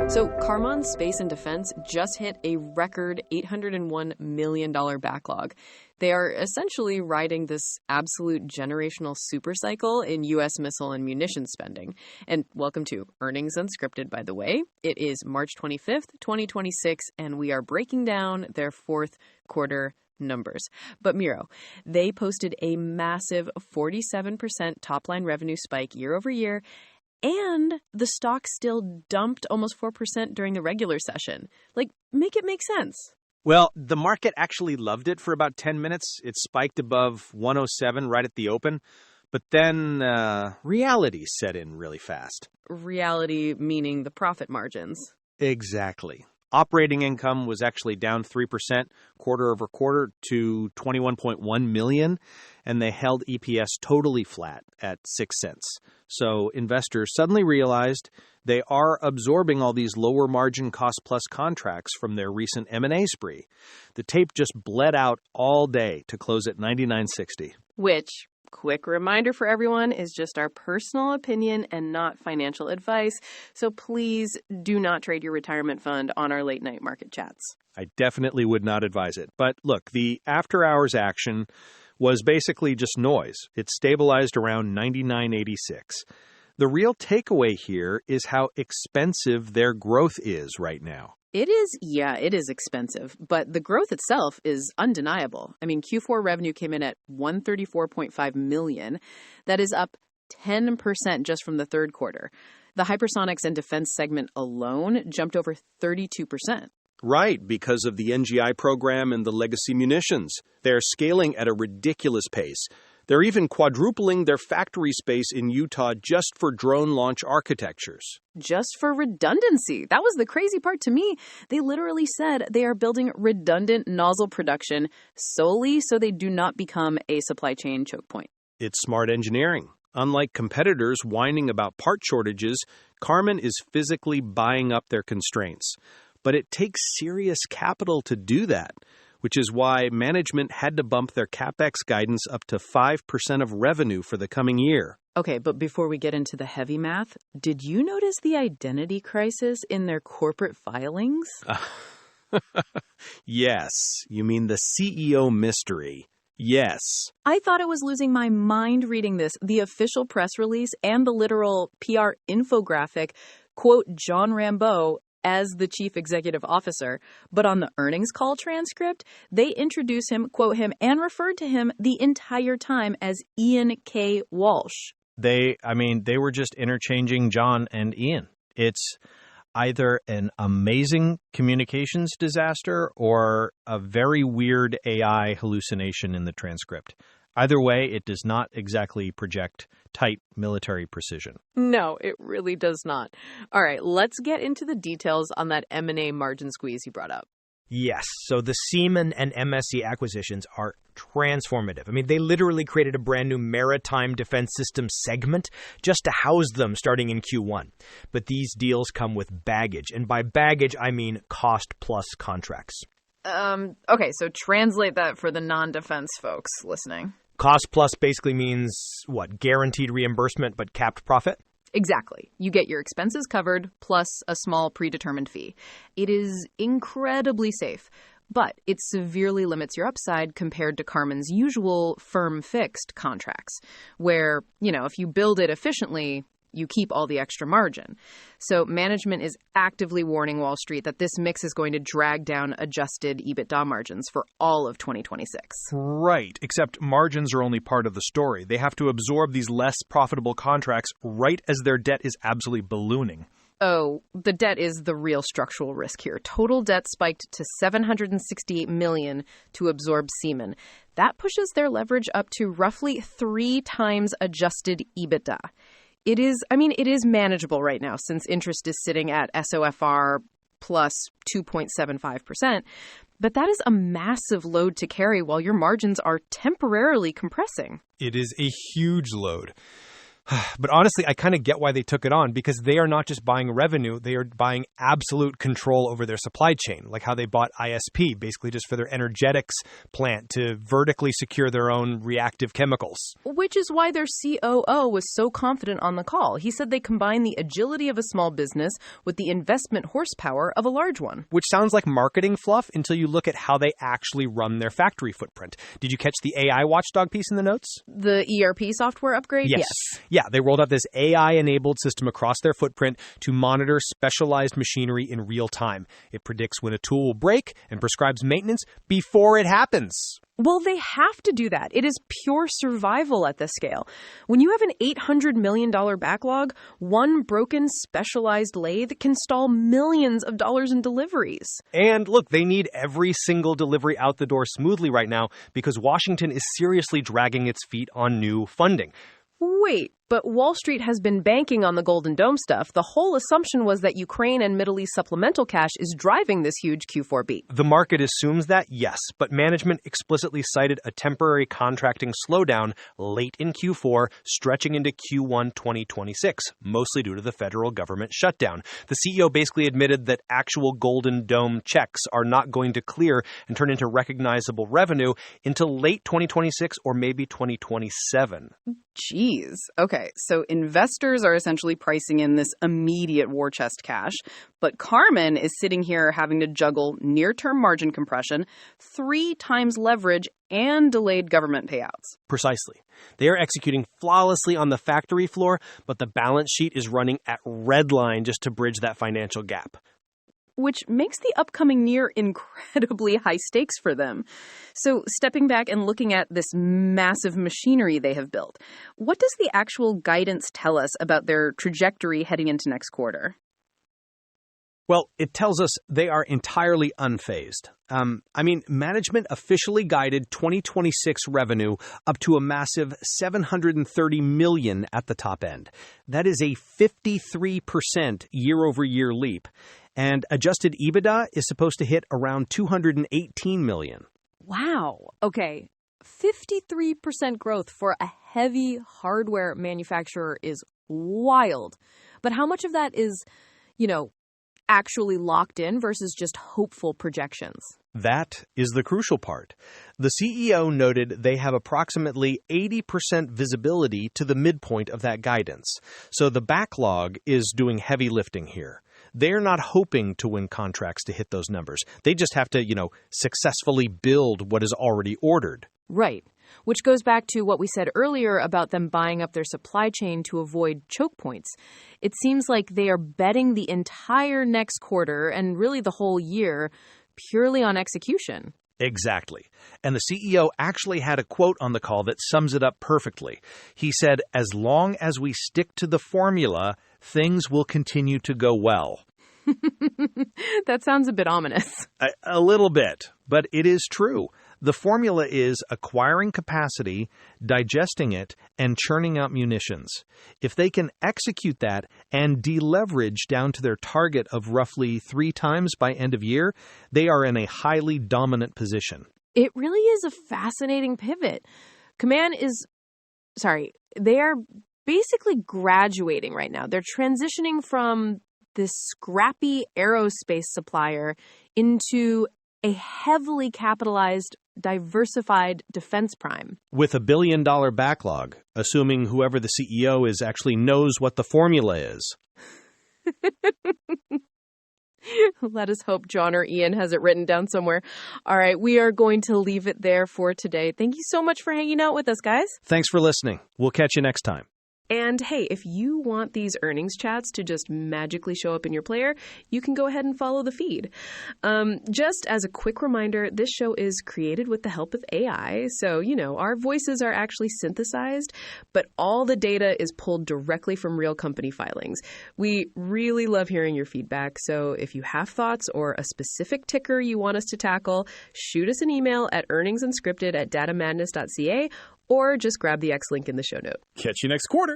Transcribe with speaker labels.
Speaker 1: So Karman Space and Defense just hit a record $801 million backlog. They are essentially riding this absolute generational supercycle in U.S. missile and munitions spending. And welcome to Earnings Unscripted, by the way. It is March 25th, 2026, and we are breaking down their fourth quarter numbers. But Miro, they posted a massive 47% top-line revenue spike year over year, and the stock still dumped almost 4% during the regular session. Like, make it make sense.
Speaker 2: Well, the market actually loved it for about 10 minutes. It spiked above 107 right at the open. But then reality set in really fast.
Speaker 1: Reality meaning the profit margins.
Speaker 2: Exactly. Operating income was actually down 3% quarter over quarter to $21.1 million, and they held EPS totally flat at 6 cents. So investors suddenly realized they are absorbing all these lower margin cost plus contracts from their recent M&A spree. The tape just bled out all day to close at 99.60.
Speaker 1: Which, quick reminder for everyone, is just our personal opinion and not financial advice. So please do not trade your retirement fund on our late night market chats.
Speaker 2: I definitely would not advise it. But look, the after hours action was basically just noise. It stabilized around 99.86. The real takeaway here is how expensive their growth is right now.
Speaker 1: It is expensive, but the growth itself is undeniable. I mean, Q4 revenue came in at $134.5 million. That is up 10% just from the third quarter. The hypersonics and defense segment alone jumped over 32%.
Speaker 2: Right, because of the NGI program and the legacy munitions. They're scaling at a ridiculous pace. They're even quadrupling their factory space in Utah just for drone launch architectures.
Speaker 1: Just for redundancy. That was the crazy part to me. They literally said they are building redundant nozzle production solely so they do not become a supply chain choke point.
Speaker 2: It's smart engineering. Unlike competitors whining about part shortages, Karman is physically buying up their constraints. But it takes serious capital to do that, which is why management had to bump their CapEx guidance up to 5% of revenue for the coming year.
Speaker 1: Okay, but before we get into the heavy math, did you notice the identity crisis in their corporate filings?
Speaker 2: Yes. You mean the CEO mystery. Yes.
Speaker 1: I thought I was losing my mind reading this. The official press release and the literal PR infographic quote John Rambeau as the chief executive officer, but on the earnings call transcript, they introduce him, quote him, and referred to him the entire time as Ian K. Walsh.
Speaker 2: They were just interchanging John and Ian. It's either an amazing communications disaster or a very weird AI hallucination in the transcript. Either way, it does not exactly project tight military precision.
Speaker 1: No, it really does not. All right, let's get into the details on that M&A margin squeeze you brought up.
Speaker 3: Yes, so the Seaman and MSC acquisitions are transformative. I mean, they literally created a brand new maritime defense system segment just to house them starting in Q1. But these deals come with baggage, and by baggage, I mean cost-plus contracts.
Speaker 1: Okay, so translate that for the non-defense folks listening.
Speaker 3: Cost plus basically means, what, guaranteed reimbursement but capped profit?
Speaker 1: Exactly. You get your expenses covered plus a small predetermined fee. It is incredibly safe, but it severely limits your upside compared to Karman's usual firm fixed contracts, where, if you build it efficiently, you keep all the extra margin. So management is actively warning Wall Street that this mix is going to drag down adjusted EBITDA margins for all of 2026.
Speaker 4: Right, except margins are only part of the story. They have to absorb these less profitable contracts right as their debt is absolutely ballooning.
Speaker 1: Oh, the debt is the real structural risk here. Total debt spiked to $768 million to absorb Seaman. That pushes their leverage up to roughly 3 times adjusted EBITDA. It is manageable right now since interest is sitting at SOFR plus 2.75%, but that is a massive load to carry while your margins are temporarily compressing.
Speaker 4: It is a huge load.
Speaker 3: But honestly, I kind of get why they took it on, because they are not just buying revenue, they are buying absolute control over their supply chain, like how they bought ISP, basically just for their energetics plant to vertically secure their own reactive chemicals.
Speaker 1: Which is why their COO was so confident on the call. He said they combine the agility of a small business with the investment horsepower of a large one.
Speaker 3: Which sounds like marketing fluff until you look at how they actually run their factory footprint. Did you catch the AI watchdog piece in the notes?
Speaker 1: The ERP software upgrade?
Speaker 3: Yes. Yeah, they rolled out this AI-enabled system across their footprint to monitor specialized machinery in real time. It predicts when a tool will break and prescribes maintenance before it happens.
Speaker 1: Well, they have to do that. It is pure survival at this scale. When you have an $800 million backlog, one broken specialized lathe can stall millions of dollars in deliveries.
Speaker 3: And look, they need every single delivery out the door smoothly right now because Washington is seriously dragging its feet on new funding.
Speaker 1: Wait, but Wall Street has been banking on the Golden Dome stuff. The whole assumption was that Ukraine and Middle East supplemental cash is driving this huge Q4 beat.
Speaker 3: The market assumes that, yes, but management explicitly cited a temporary contracting slowdown late in Q4, stretching into Q1 2026, mostly due to the federal government shutdown. The CEO basically admitted that actual Golden Dome checks are not going to clear and turn into recognizable revenue until late 2026 or maybe 2027.
Speaker 5: Jeez. Okay, so investors are essentially pricing in this immediate war chest cash, but Karman is sitting here having to juggle near-term margin compression, 3 times leverage, and delayed government payouts.
Speaker 3: Precisely. They are executing flawlessly on the factory floor, but the balance sheet is running at red line just to bridge that financial gap.
Speaker 1: Which makes the upcoming year incredibly high stakes for them. So stepping back and looking at this massive machinery they have built, what does the actual guidance tell us about their trajectory heading into next quarter?
Speaker 2: Well, it tells us they are entirely unfazed. Management officially guided 2026 revenue up to a massive $730 million at the top end. That is a 53% year-over-year leap. And adjusted EBITDA is supposed to hit around $218 million.
Speaker 1: Wow. Okay. 53% growth for a heavy hardware manufacturer is wild. But how much of that is, actually locked in versus just hopeful projections?
Speaker 2: That is the crucial part. The CEO noted they have approximately 80% visibility to the midpoint of that guidance. So the backlog is doing heavy lifting here. They're not hoping to win contracts to hit those numbers. They just have to, successfully build what is already ordered.
Speaker 1: Right. Which goes back to what we said earlier about them buying up their supply chain to avoid choke points. It seems like they are betting the entire next quarter and really the whole year purely on execution.
Speaker 2: Exactly. And the CEO actually had a quote on the call that sums it up perfectly. He said, "As long as we stick to the formula, things will continue to go well."
Speaker 1: That sounds a bit ominous.
Speaker 2: A little bit, but it is true. The formula is acquiring capacity, digesting it, and churning out munitions. If they can execute that and deleverage down to their target of roughly 3 times by end of year, they are in a highly dominant position.
Speaker 1: It really is a fascinating pivot. They are basically graduating right now. They're transitioning from this scrappy aerospace supplier into a heavily capitalized, diversified defense prime.
Speaker 2: With a $1 billion backlog, assuming whoever the CEO is actually knows what the formula is.
Speaker 1: Let us hope John or Ian has it written down somewhere. All right, we are going to leave it there for today. Thank you so much for hanging out with us, guys.
Speaker 2: Thanks for listening. We'll catch you next time.
Speaker 1: And hey, if you want these earnings chats to just magically show up in your player, you can go ahead and follow the feed. Just as a quick reminder, this show is created with the help of AI. So, our voices are actually synthesized, but all the data is pulled directly from real company filings. We really love hearing your feedback. So if you have thoughts or a specific ticker you want us to tackle, shoot us an email at earningsunscripted@datamadness.ca or just grab the X link in the show note.
Speaker 4: Catch you next quarter.